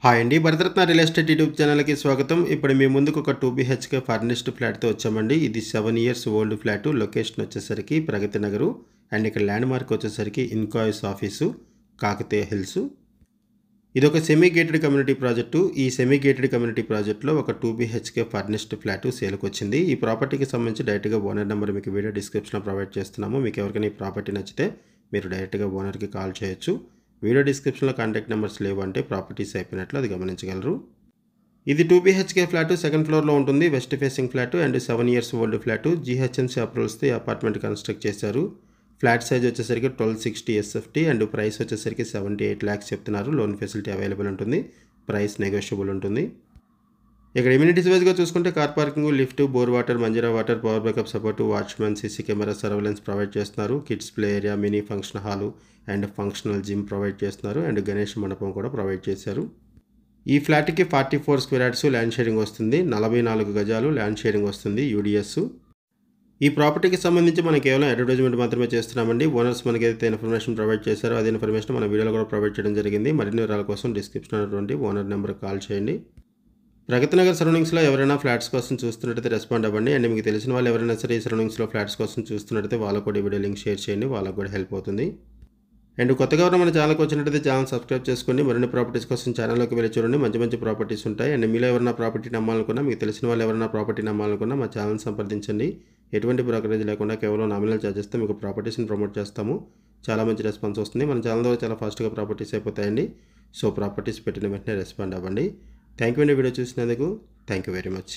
Hi అండి. Bharat Ratna real estate YouTube ఛానల్‌కి స్వాగతం. ఇప్పుడు మీ ముందుకు ఒక 2 బీహెచ్‌కే ఫర్నిష్డ్ ఫ్లాట్‌తో వచ్చామండి. ఇది 7 ఇయర్స్ ఓల్డ్ ఫ్లాటు. లొకేషన్ వచ్చేసరికి ప్రగతి నగరు అండ్ ఇక్కడ ల్యాండ్ మార్క్ వచ్చేసరికి ఇన్కాయిస్ ఆఫీసు, కాకతీయ హిల్స్. ఇదొక సెమీ గేటెడ్ కమ్యూనిటీ ప్రాజెక్టు. ఈ సెమీ గేటెడ్ కమ్యూనిటీ ప్రాజెక్ట్‌లో ఒక 2 బీహెచ్‌కే ఫర్నిష్డ్ ఫ్లాటు సేల్‌కొచ్చింది. ఈ ప్రాపర్టీకి సంబంధించి డైరెక్ట్‌గా ఓనర్ నెంబర్ మీకు వీడియో డిస్క్రిప్షన్‌లో ప్రొవైడ్ చేస్తున్నాము. మీకు ఎవరికైనా ఈ ప్రాపర్టీ నచ్చితే మీరు డైరెక్ట్‌గా ఓనర్‌కి కాల్ చేయొచ్చు. వీడియో డిస్క్రిప్షన్లో కాంటాక్ట్ నెంబర్స్ లేవు అంటే ప్రాపర్టీస్ అయిపోయినట్లు అది గమనించగలరు. ఇది 2 బీహెచ్కే ఫ్లాటు, సెకండ్ ఫ్లోర్లో ఉంటుంది. West facing flat and 7 years old flat. GHMC అప్రూవల్స్తో ఈ అపార్ట్మెంట్ కన్స్ట్రక్ట్ చేశారు. ఫ్లాట్ సైజ్ వచ్చేసరికి 1260 ఎస్ఎఫ్టీ అండ్ ప్రైస్ వచ్చేసరికి 78 lakhs చెప్తున్నారు. లోన్ ఫెసిలిటీ అవైలబుల్ ఉంటుంది. ప్రైస్ నెగోషియబుల్ ఉంటుంది. ఇక్కడ ఇమ్యూనిటీస్ వైజ్గా చూసుకుంటే car parking, lift, bore water, Manjira water, power backup support, watchman, CC camera surveillance provide చేస్తున్నారు. Kids play area, mini function hall and functional gym provide చేస్తున్నారు. And Ganesh మండపం కూడా provide చేశారు. ఈ ఫ్లాట్కి 44 స్క్వేర్ యార్డ్స్ ల్యాండ్ షేరింగ్ వస్తుంది. 44 గజాలు ల్యాండ్ షేరింగ్ వస్తుంది యూడిఎస్. ఈ ప్రాపర్టీకి సంబంధించి మనం కేవలం అడ్వర్టైజ్మెంట్ మాత్రమే చేస్తున్నామండి. ఓనర్స్ మనకి ఏదైతే ఇన్ఫర్మేషన్ ప్రొవైడ్ చేశారో అదే ఇన్ఫర్మేషన్ మన వీడియోలో కూడా ప్రొవైడ్ చేయడం జరిగింది. మరిన్ని వివరాల కోసం డిస్క్రిప్షన్ ఉన్నటువంటి ఓనర్ నెంబర్కి కాల్ చేయండి. ప్రగతి నగర్ సరౌండింగ్స్లో ఎవరైనా ఫ్లాట్స్ కోసం చూస్తున్నట్టయితే రెస్పాండ్ అవ్వండి. అండ్ మీకు తెలిసిన వాళ్ళు ఎవరైనా సరే ఈ సరౌండింగ్స్లో ఫ్లాట్స్ కోసం చూస్తున్నట్టయితే వాళ్ళకు కూడా ఈ వీడియో లింక్ షేర్ చేయండి. వాళ్ళకు కూడా హెల్ప్ అవుతుంది. అండ్ కొత్తగా ఎవరైనా మన ఛానల్కి వచ్చినట్టయితే ఛానల్ సబ్స్క్రైబ్ చేసుకోండి. మరిన్ని ప్రాపర్టీస్ కోసం ఛానల్లోకి వెళ్ళి చూడండి. మంచి మంచి ప్రాపర్టీస్ ఉంటాయి. అండ్ మీలో ఎవరైనా ప్రాపర్టీ నమ్మాలనుకున్నా, మీకు తెలిసిన వాళ్ళు ఎవరైనా ప్రాపర్టీ నమ్మాలనుకున్నా మా ఛానల్ సంప్రదించండి. ఎటువంటి బ్రోకరేజ్ లేకుండా కేవలం నామినల్ ఛార్జెస్తో మీకు ప్రాపర్టీస్ని ప్రమోట్ చేస్తాము. చాలా మంచి రెస్పాన్స్ వస్తుంది. మన ఛానల్ ద్వారా చాలా ఫాస్ట్గా ప్రాపర్టీస్ అయిపోతాయండి. సో ప్రాపర్టీస్ పెట్టిన వెంటనే రెస్పాండ్ అవ్వండి. థ్యాంక్ యూ అండి వీడియో చూసినందుకు. Thank you very much.